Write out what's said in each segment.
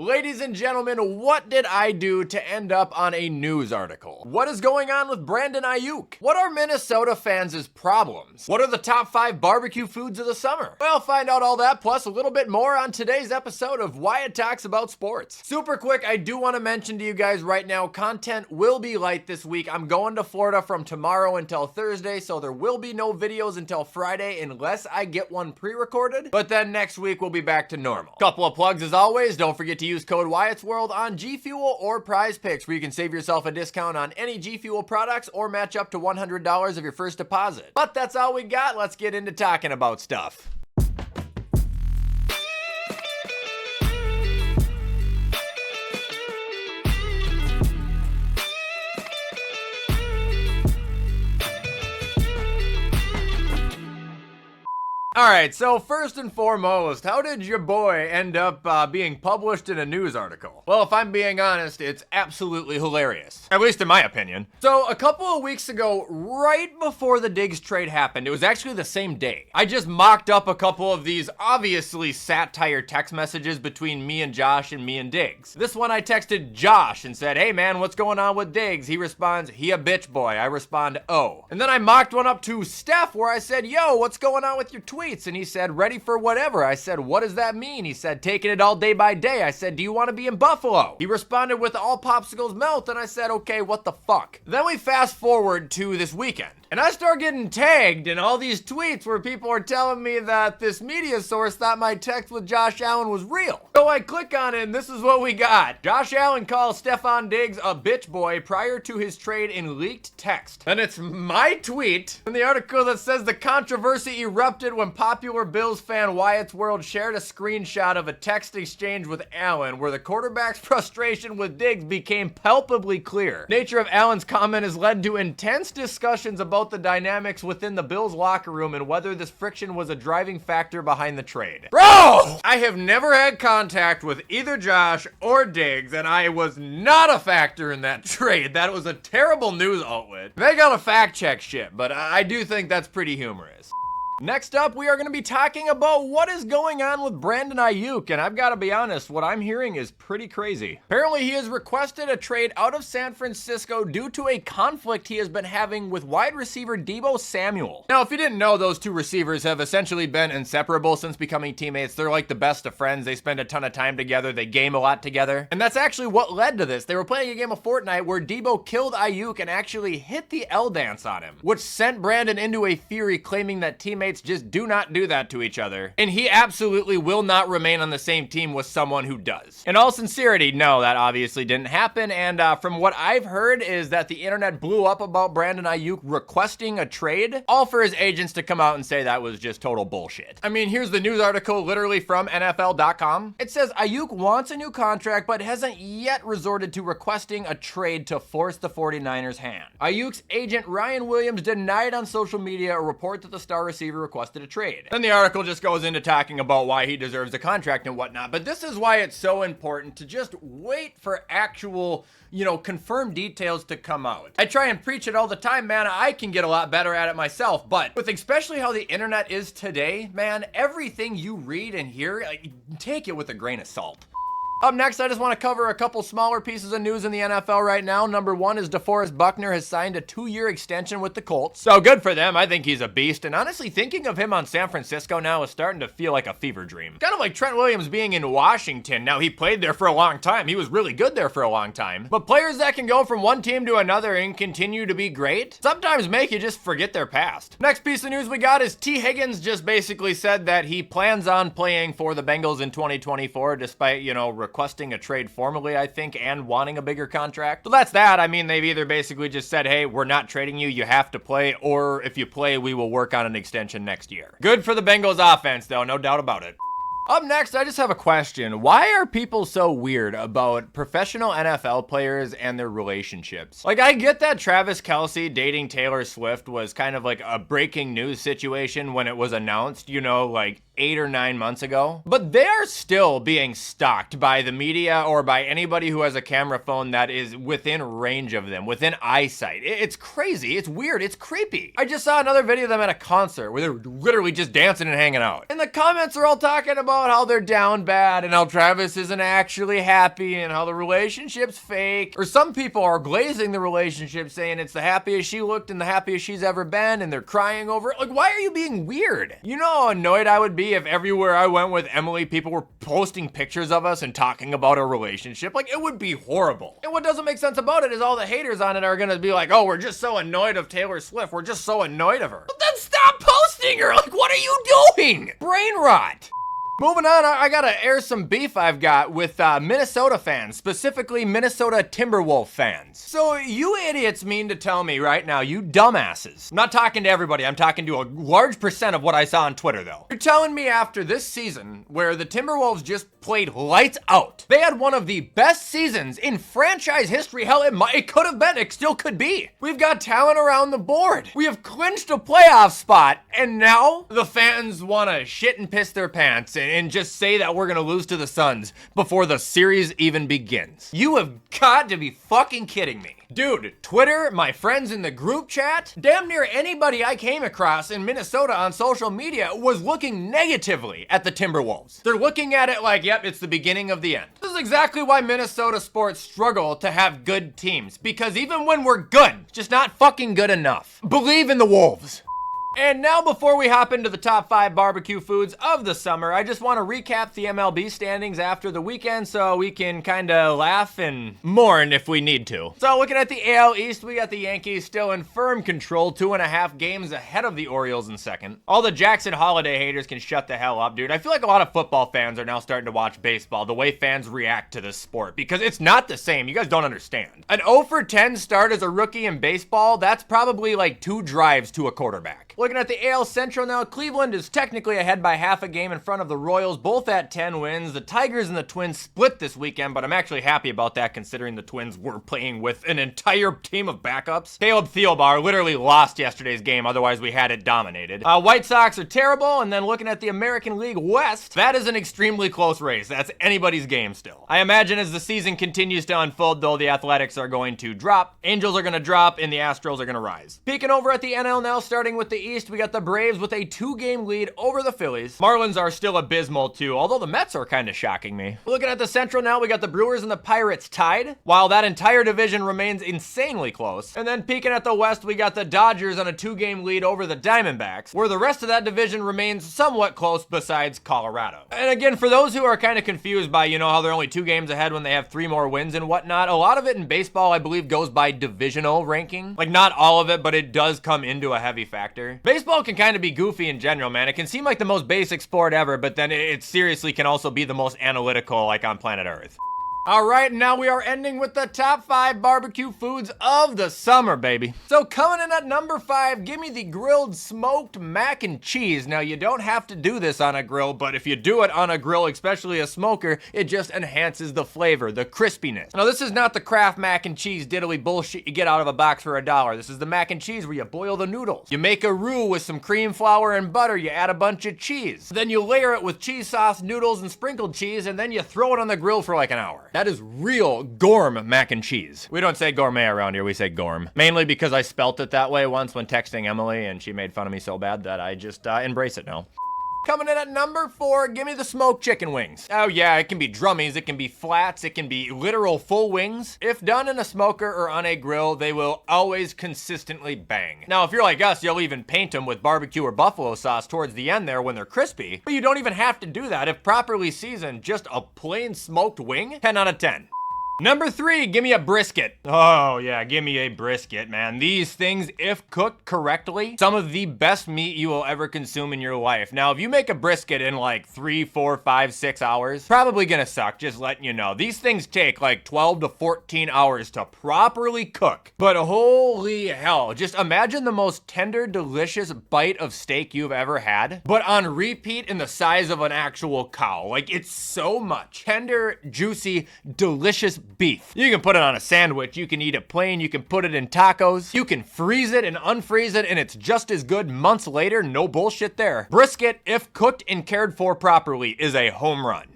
Ladies and gentlemen, what did I do to end up on a news article? What is going on with Brandon Aiyuk? What are Minnesota fans' problems? What are the top 5 barbecue foods of the summer? Well, find out all that plus a little bit more on today's episode of Wyatt Talks About Sports. Super quick, I do want to mention to you guys right now, content will be light this week. I'm going to Florida from tomorrow until Thursday, so there will be no videos until Friday unless I get one pre-recorded. But then next week we'll be back to normal. Couple of plugs as always. Don't forget to use code WyattzWorld on G Fuel or Prize Picks, where you can save yourself a discount on any G Fuel products or match up to $100 of your first deposit. But that's all we got. Let's get into talking about stuff. Alright, so first and foremost, how did your boy end up being published in a news article? Well, if I'm being honest, it's absolutely hilarious. At least in my opinion. So, a couple of weeks ago, right before the Diggs trade happened, it was actually the same day, I just mocked up a couple of these obviously satire text messages between me and Josh and me and Diggs. This one I texted Josh and said, "Hey man, what's going on with Diggs?" He responds, "He a bitch boy." I respond, "Oh." And then I mocked one up to Steph where I said, "Yo, what's going on with your tweets?" And he said, "Ready for whatever." I said, "What does that mean?" He said, "Taking it all day by day." I said, "Do you want to be in Buffalo?" He responded with, "All popsicles melt." And I said, "Okay, what the fuck?" Then we fast forward to this weekend, and I start getting tagged in all these tweets where people are telling me that this media source thought my text with Josh Allen was real. So I click on it, and this is what we got. Josh Allen calls Stefon Diggs a bitch boy prior to his trade in leaked text. And it's my tweet in the article that says the controversy erupted when popular Bills fan WyattzWorld shared a screenshot of a text exchange with Allen where the quarterback's frustration with Diggs became palpably clear. Nature of Allen's comment has led to intense discussions about the dynamics within the Bills locker room and whether this friction was a driving factor behind the trade. Bro! I have never had contact with either Josh or Diggs, and I was not a factor in that trade. That was a terrible news outlet. They gotta fact check shit, but I do think that's pretty humorous. Next up, we are going to be talking about what is going on with Brandon Aiyuk, and I've got to be honest, what I'm hearing is pretty crazy. Apparently, he has requested a trade out of San Francisco due to a conflict he has been having with wide receiver Deebo Samuel. Now, if you didn't know, those two receivers have essentially been inseparable since becoming teammates. They're like the best of friends. They spend a ton of time together. They game a lot together. And that's actually what led to this. They were playing a game of Fortnite where Deebo killed Aiyuk and actually hit the L dance on him, which sent Brandon into a fury, claiming that teammates just do not do that to each other, and he absolutely will not remain on the same team with someone who does. In all sincerity, no, that obviously didn't happen, and from what I've heard is that the internet blew up about Brandon Aiyuk requesting a trade, all for his agents to come out and say that was just total bullshit. I mean, here's the news article literally from NFL.com. It says Aiyuk wants a new contract but hasn't yet resorted to requesting a trade to force the 49ers' hand. Aiyuk's agent Ryan Williams denied on social media a report that the star receiver requested a trade. Then the article just goes into talking about why he deserves a contract and whatnot, but this is why it's so important to just wait for actual, confirmed details to come out. I try and preach it all the time, man. I can get a lot better at it myself, but with especially how the internet is today, man, everything you read and hear, take it with a grain of salt. Up next, I just want to cover a couple smaller pieces of news in the NFL right now. Number one is DeForest Buckner has signed a 2-year extension with the Colts. So good for them. I think he's a beast. And honestly, thinking of him on San Francisco now is starting to feel like a fever dream. Kind of like Trent Williams being in Washington. Now, he played there for a long time. He was really good there for a long time. But players that can go from one team to another and continue to be great sometimes make you just forget their past. Next piece of news we got is T. Higgins just basically said that he plans on playing for the Bengals in 2024 despite, requesting a trade formally, I think, and wanting a bigger contract. So that's that. I mean, they've either basically just said, hey, we're not trading you, you have to play, or if you play, we will work on an extension next year. Good for the Bengals offense, though, no doubt about it. Up next, I just have a question. Why are people so weird about professional NFL players and their relationships? Like, I get that Travis Kelce dating Taylor Swift was kind of like a breaking news situation when it was announced, 8 or 9 months ago, but they are still being stalked by the media or by anybody who has a camera phone that is within range of them, within eyesight. It's crazy, it's weird, it's creepy. I just saw another video of them at a concert where they're literally just dancing and hanging out. And the comments are all talking about how they're down bad and how Travis isn't actually happy and how the relationship's fake. Or some people are glazing the relationship saying it's the happiest she looked and the happiest she's ever been and they're crying over it. Like, why are you being weird? You know how annoyed I would be if everywhere I went with Emily, people were posting pictures of us and talking about our relationship? Like, it would be horrible. And what doesn't make sense about it is all the haters on it are gonna be like, oh, we're just so annoyed of Taylor Swift. We're just so annoyed of her. But then stop posting her. Like, what are you doing? Brain rot. Moving on, I gotta air some beef I've got with Minnesota fans, specifically Minnesota Timberwolves fans. So you idiots mean to tell me right now, you dumbasses. I'm not talking to everybody, I'm talking to a large percent of what I saw on Twitter though. You're telling me after this season, where the Timberwolves just played lights out, they had one of the best seasons in franchise history. Hell, it could have been, it still could be. We've got talent around the board. We have clinched a playoff spot, and now the fans wanna shit and piss their pants and just say that we're gonna lose to the Suns before the series even begins. You have got to be fucking kidding me. Dude, Twitter, my friends in the group chat, damn near anybody I came across in Minnesota on social media was looking negatively at the Timberwolves. They're looking at it like, yep, it's the beginning of the end. This is exactly why Minnesota sports struggle to have good teams, because even when we're good, it's just not fucking good enough. Believe in the Wolves. And now before we hop into the top 5 barbecue foods of the summer, I just want to recap the MLB standings after the weekend so we can kind of laugh and mourn if we need to. So looking at the AL East, we got the Yankees still in firm control, 2.5 games ahead of the Orioles in second. All the Jackson Holiday haters can shut the hell up, dude. I feel like a lot of football fans are now starting to watch baseball, the way fans react to this sport, because it's not the same. You guys don't understand. An 0 for 10 start as a rookie in baseball, that's probably like 2 drives to a quarterback. Looking at the AL Central now, Cleveland is technically ahead by half a game in front of the Royals, both at 10 wins. The Tigers and the Twins split this weekend, but I'm actually happy about that considering the Twins were playing with an entire team of backups. Caleb Thielbar literally lost yesterday's game, otherwise we had it dominated. White Sox are terrible, and then looking at the American League West, that is an extremely close race. That's anybody's game still. I imagine as the season continues to unfold, though, the Athletics are going to drop, Angels are going to drop, and the Astros are going to rise. Peeking over at the NL now, starting with the East, we got the Braves with a 2-game lead over the Phillies. Marlins are still abysmal too, although the Mets are kind of shocking me. Looking at the Central now, we got the Brewers and the Pirates tied, while that entire division remains insanely close. And then peeking at the West, we got the Dodgers on a 2-game lead over the Diamondbacks, where the rest of that division remains somewhat close besides Colorado. And again, for those who are kind of confused by, you know, how they're only 2 games ahead when they have 3 more wins and whatnot, a lot of it in baseball, I believe, goes by divisional ranking. Like, not all of it, but it does come into a heavy factor. Baseball can kind of be goofy in general, man. It can seem like the most basic sport ever, but then it seriously can also be the most analytical, like on planet Earth. All right, now we are ending with the top 5 barbecue foods of the summer, baby. So coming in at number 5, give me the grilled smoked mac and cheese. Now, you don't have to do this on a grill, but if you do it on a grill, especially a smoker, it just enhances the flavor, the crispiness. Now, this is not the Kraft mac and cheese diddly bullshit you get out of a box for $1. This is the mac and cheese where you boil the noodles. You make a roux with some cream, flour, and butter. You add a bunch of cheese. Then you layer it with cheese sauce, noodles, and sprinkled cheese, and then you throw it on the grill for like an hour. That is real gourmet mac and cheese. We don't say gourmet around here, we say gourmet. Mainly because I spelt it that way once when texting Emily and she made fun of me so bad that I just embrace it now. Coming in at number 4, give me the smoked chicken wings. Oh yeah, it can be drummies, it can be flats, it can be literal full wings. If done in a smoker or on a grill, they will always consistently bang. Now, if you're like us, you'll even paint them with barbecue or buffalo sauce towards the end there when they're crispy. But you don't even have to do that. If properly seasoned, just a plain smoked wing, 10 out of 10. Number 3, give me a brisket. Oh yeah, give me a brisket, man. These things, if cooked correctly, some of the best meat you will ever consume in your life. Now, if you make a brisket in like 3, 4, 5, 6 hours, probably gonna suck, just letting you know. These things take like 12 to 14 hours to properly cook. But holy hell, just imagine the most tender, delicious bite of steak you've ever had, but on repeat in the size of an actual cow. Like, it's so much. Tender, juicy, delicious beef. You can put it on a sandwich, you can eat it plain, you can put it in tacos, you can freeze it and unfreeze it, and it's just as good months later, no bullshit there. Brisket, if cooked and cared for properly, is a home run.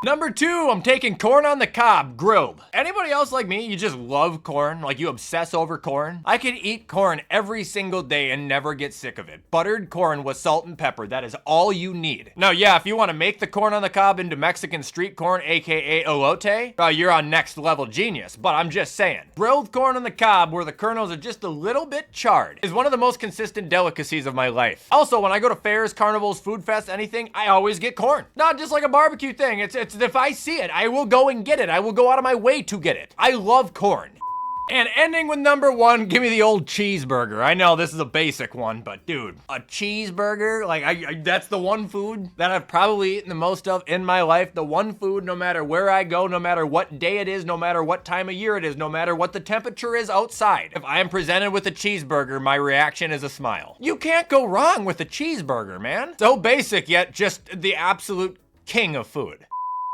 Number 2, I'm taking corn on the cob, grilled. Anybody else like me, you just love corn? Like you obsess over corn? I could eat corn every single day and never get sick of it. Buttered corn with salt and pepper, that is all you need. Now, yeah, if you want to make the corn on the cob into Mexican street corn, aka elote, you're on next level genius, but I'm just saying. Grilled corn on the cob where the kernels are just a little bit charred is one of the most consistent delicacies of my life. Also, when I go to fairs, carnivals, food fests, anything, I always get corn. Not just like a barbecue thing, it's if I see it, I will go and get it. I will go out of my way to get it. I love corn. And ending with number 1, give me the old cheeseburger. I know this is a basic one, but dude, a cheeseburger, like that's the one food that I've probably eaten the most of in my life. The one food, no matter where I go, no matter what day it is, no matter what time of year it is, no matter what the temperature is outside. If I am presented with a cheeseburger, my reaction is a smile. You can't go wrong with a cheeseburger, man. So basic, yet just the absolute king of food.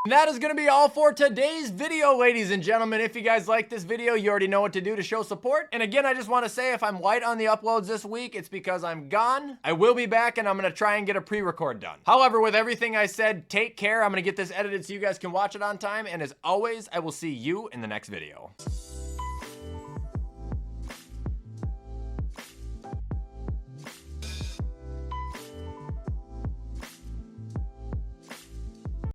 And that is going to be all for today's video, ladies and gentlemen. If you guys like this video, you already know what to do to show support. And again, I just want to say if I'm light on the uploads this week, it's because I'm gone. I will be back and I'm going to try and get a pre-record done. However, with everything I said, take care. I'm going to get this edited so you guys can watch it on time. And as always, I will see you in the next video.